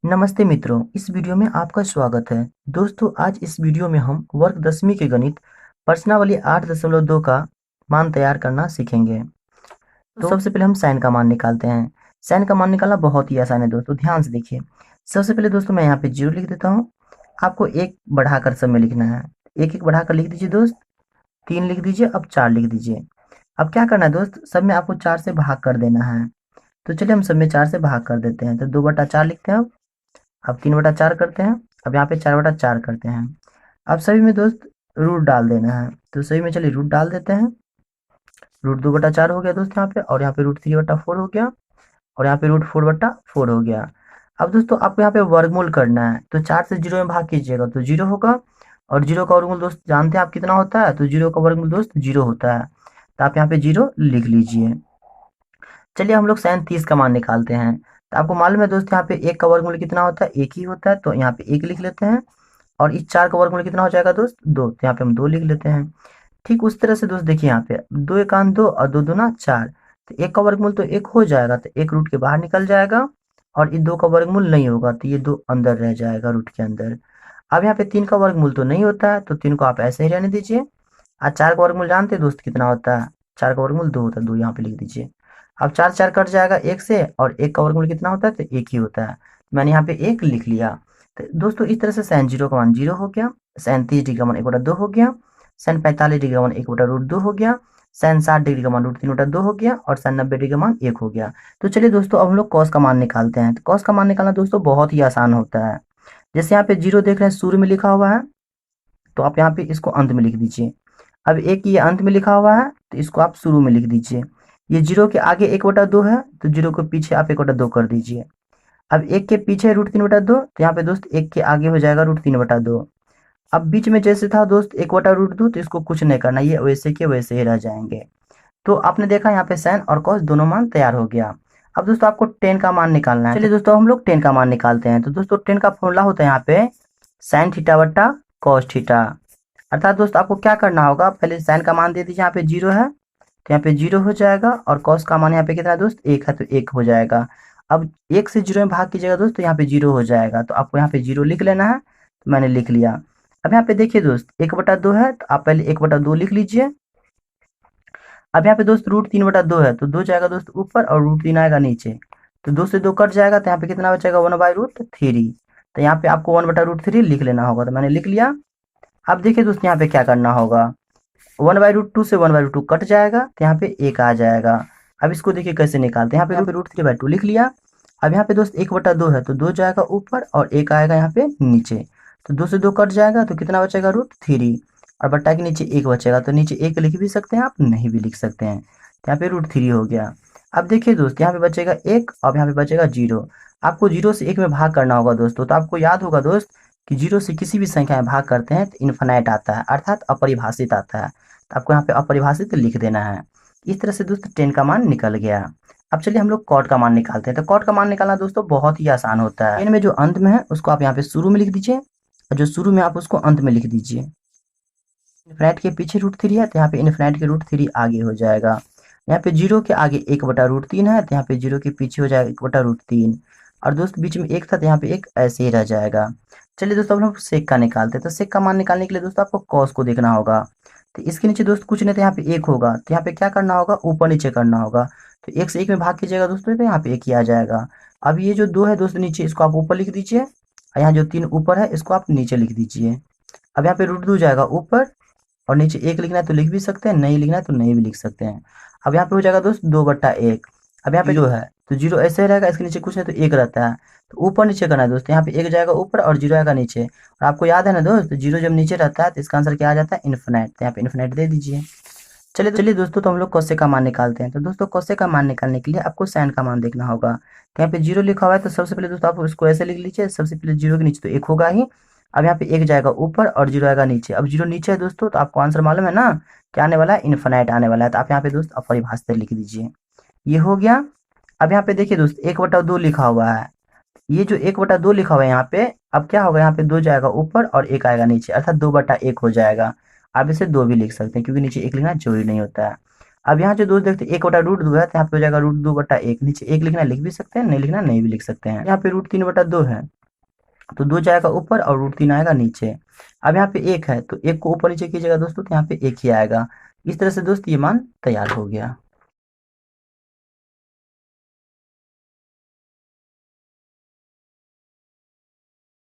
नमस्ते मित्रों, इस वीडियो में आपका स्वागत है। दोस्तों, आज इस वीडियो में हम वर्ग 10वीं के गणित प्रश्नावली 8.2 का मान तैयार करना सीखेंगे। तो सबसे पहले हम साइन का मान निकालते हैं। साइन का मान निकालना बहुत ही आसान है दोस्तों, ध्यान से देखिए। सबसे पहले दोस्तों मैं यहाँ पे 0 लिख देता हूँ। आपको एक बढ़ाकर सब में लिखना है। एक एक बढ़ाकर लिख दीजिए दोस्त। 3 लिख दीजिए, अब 4 लिख दीजिए। अब क्या करना है दोस्त, सब में आपको 4 से भाग कर देना है। तो चलिए हम सब में 4 से भाग कर देते हैं। तो 2/4 लिखते हैं। अब 3/4 करते हैं। अब यहाँ पे 4/4 करते हैं। अब सभी में दोस्त रूट डाल देना है। तो सभी में चलिए रूट डाल देते हैं। रूट 2/4 हो गया दोस्त यहाँ पे, और यहाँ पे रूट 3/4 हो गया, और यहाँ पे रूट 4/4 हो गया। अब दोस्तों आपको यहाँ पे वर्गमूल करना है। तो 4 से 0 में भाग कीजिएगा तो 0 होगा, और 0 का वर्गमूल दोस्त जानते हैं आप कितना होता है। तो 0 का वर्गमूल दोस्त 0 होता है। तो आप यहाँ पे 0 लिख लीजिए। चलिए हम लोग साइन 30 का मान निकालते हैं। तो आपको मालूम है दोस्त, यहाँ पे 1 का वर्गमूल कितना होता है, 1 ही होता है। तो यहाँ पे 1 लिख लेते हैं। और इस 4 का वर्गमूल कितना हो जाएगा दोस्त, 2। तो यहाँ पे हम 2 लिख लेते हैं। ठीक उस तरह से दोस्त देखिए, यहाँ पे 2 एकान 2 और 2 दूना 4। तो 1 का वर्गमूल तो 1 हो जाएगा, तो 1 रूट के बाहर निकल जाएगा। और इस 2 का वर्गमूल नहीं होगा, तो ये 2 अंदर रह जाएगा रूट के अंदर। अब यहाँ पे 3 का वर्गमूल तो नहीं होता है, तो 3 को आप ऐसे ही रहने दीजिए। और 4 का वर्गमूल जानते हैं दोस्त कितना होता है, 4 का वर्गमूल 2 होता है, 2 यहाँ पे लिख दीजिए। अब 4 4 कट जाएगा 1 से, और 1 का वर्गमूल कितना होता है, तो 1 ही होता है। मैंने यहाँ पे 1 लिख लिया। तो दोस्तों इस तरह से साइन 0 का मान 0 हो गया, साइन 30 डिग्री का मान 1/2 हो गया, साइन 45 डिग्री का मान 1/√2 हो गया, साइन 60 डिग्री का मान √3/2 हो गया, और साइन 90 डिग्री का मान 1 हो गया। तो चलिए दोस्तों अब हम लोग कॉस का मान निकालते हैं। तो कॉस का मान निकालना दोस्तों बहुत ही आसान होता है। जैसे यहाँ पे 0 देख रहे हैं शुरू में लिखा हुआ है, तो आप यहाँ पे इसको अंत में लिख दीजिए। अब एक ये अंत में लिखा हुआ है, तो इसको आप शुरू में लिख दीजिए। ये 0 के आगे 1/2 है, तो 0 के पीछे आप 1/2 कर दीजिए। अब 1 के पीछे √3/2, तो यहाँ पे दोस्त 1 के आगे हो जाएगा √3/2। अब बीच में जैसे था दोस्त 1/√2, तो इसको कुछ नहीं करना, ये वैसे के वैसे ही रह जाएंगे। तो आपने देखा यहाँ पे साइन और कॉस दोनों मान तैयार हो गया। अब दोस्तों आपको टेन का मान निकालना है। चलिए दोस्तों हम लोग 10 का मान निकालते हैं। तो दोस्तों 10 का फॉर्मूला होता है यहाँ पे साइन थीटा बट्टा कॉस थीटा। अर्थात दोस्त आपको क्या करना होगा, पहले साइन का मान दे दीजिए, यहाँ पे 0 है, तो यहाँ पे 0 हो जाएगा। और कॉस का मान यहाँ पे कितना है दोस्त, 1 है, तो 1 हो जाएगा। अब 1 से 0 में भाग कीजिएगा दोस्त, तो यहाँ पे 0 हो जाएगा। तो आपको यहाँ पे 0 लिख लेना है। तो मैंने लिख लिया। अब यहाँ पे देखिए दोस्त 1/2 है, तो आप पहले 1/2 लिख लीजिए। अब यहाँ पे दोस्त √3/2 है, तो 2 जाएगा दोस्त ऊपर, और √3 आएगा नीचे। तो 2 से 2 कट जाएगा, तो यहाँ पे कितना बचेगा, 1/√3। तो यहाँ पे आपको 1/√3 लिख लेना होगा। तो मैंने लिख लिया। अब देखिए दोस्त यहाँ पे क्या करना होगा, 1/√2 से 1/2 कट जाएगा, तो यहाँ पे 1 आ जाएगा। अब इसको देखिए कैसे निकालते हैं। यहाँ पे √3/2 लिख लिया। अब यहाँ पे दोस्त 1/2 है, तो 2 जाएगा ऊपर, और 1 आएगा यहाँ पे नीचे। तो 2 से 2 कट जाएगा, तो कितना बचेगा, √3। और बट्टा के नीचे 1 बचेगा, तो नीचे 1 लिख भी सकते हैं आप, नहीं भी लिख सकते हैं। तो यहाँ पे √3 हो गया। अब देखिए दोस्त यहाँ पे बचेगा 1, और यहाँ पे बचेगा 0। आपको 0 से 1 में भाग करना होगा दोस्तों। तो आपको याद होगा दोस्त कि 0 से किसी भी संख्या में भाग करते हैं तो इन्फिनाइट आता है, अर्थात अपरिभाषित आता है। तो आपको यहाँ पे अपरिभाषित लिख देना है। इस तरह से दोस्तों 10 का मान निकल गया। अब चलिए हम लोग कॉट का मान निकालते हैं। तो कॉट का मान निकालना दोस्तों बहुत ही आसान होता है। 10 में जो अंत में है उसको आप यहाँ पे शुरू में लिख दीजिए, और जो शुरू में आप उसको अंत में लिख दीजिए। इन्फिनाइट के पीछे √3 है, तो यहाँ पे इन्फिनाइट के √3 आगे हो जाएगा। यहाँ पे 0 के आगे 1/√3 है, तो यहाँ पे 0 के पीछे हो जाएगा 1/√3। और दोस्त बीच में 1 था, तो यहाँ पे 1 ऐसे ही रह जाएगा। चलिए दोस्तों अब हम सेक का निकालते हैं। तो सेक का मान निकालने के लिए दोस्तों आपको कॉस को देखना होगा। तो इसके नीचे दोस्त कुछ नहीं, तो यहाँ पे 1 होगा। तो यहाँ पे क्या करना होगा, ऊपर नीचे करना होगा। तो 1 से 1 में भाग कीजिएगा दोस्तों, तो यहाँ पे 1 ही आ जाएगा। अब ये जो 2 है दोस्त नीचे, इसको आप ऊपर लिख दीजिए, और यहाँ जो 3 ऊपर है इसको आप नीचे लिख दीजिए। अब यहाँ पे √2 जाएगा ऊपर, और नीचे 1 लिखना है तो लिख भी सकते हैं, नहीं लिखना है तो नहीं भी लिख सकते हैं। अब यहाँ पे हो जाएगा दोस्त 2/1। अब यहाँ पे 0 है, तो 0 ऐसे ही रहेगा, इसके नीचे कुछ नहीं तो 1 रहता है। तो ऊपर नीचे करना है दोस्त, यहाँ पे 1 जाएगा ऊपर और 0 आएगा नीचे। और आपको याद है ना दोस्त, 0 जब नीचे रहता है तो इसका आंसर क्या आ जाता है, इन्फिनाइट। तो यहाँ पे इन्फिनाइट दे दीजिए। चलिए चलिए दोस्तों तो हम लोग कॉसे का मान निकालते हैं। तो दोस्तों कॉसे का मान निकालने के लिए आपको साइन का मान देखना होगा। तो यहाँ पे 0 लिखा हुआ है, तो सबसे पहले दोस्तों आप उसको ऐसे लिख लीजिए। सबसे पहले 0 के नीचे तो 1 होगा ही। अब यहाँ पे 1 जाएगा ऊपर, और 0 आएगा नीचे। अब 0 नीचे है दोस्तों, तो आपको आंसर मालूम है ना क्या आने वाला है, इन्फिनाइट आने वाला है। तो आप यहाँ पे दोस्त अपरिभाषित लिख दीजिए। ये हो गया। अब यहाँ पे देखिए दोस्त 1/2 लिखा हुआ है। ये जो 1/2 लिखा हुआ है यहाँ पे, अब क्या होगा, यहाँ पे 2 जाएगा ऊपर और 1 आएगा नीचे, अर्थात 2/1 हो जाएगा। आप इसे 2 भी लिख सकते हैं, क्योंकि नीचे 1 लिखना जरूरी नहीं होता है। अब यहाँ जो दोस्त देखते हैं 1/√2 है, तो यहाँ पे हो जाएगा √2/1। नीचे 1 लिखना लिख भी सकते हैं, नहीं लिखना नहीं भी लिख सकते हैं। यहाँ पे √3/2 है, तो 2 जाएगा ऊपर और √3 आएगा नीचे। अब यहाँ पे 1 है, तो 1 को ऊपर नीचे कीजिएगा दोस्तों, तो यहाँ पे 1 ही आएगा। इस तरह से दोस्त ये मान तैयार हो गया।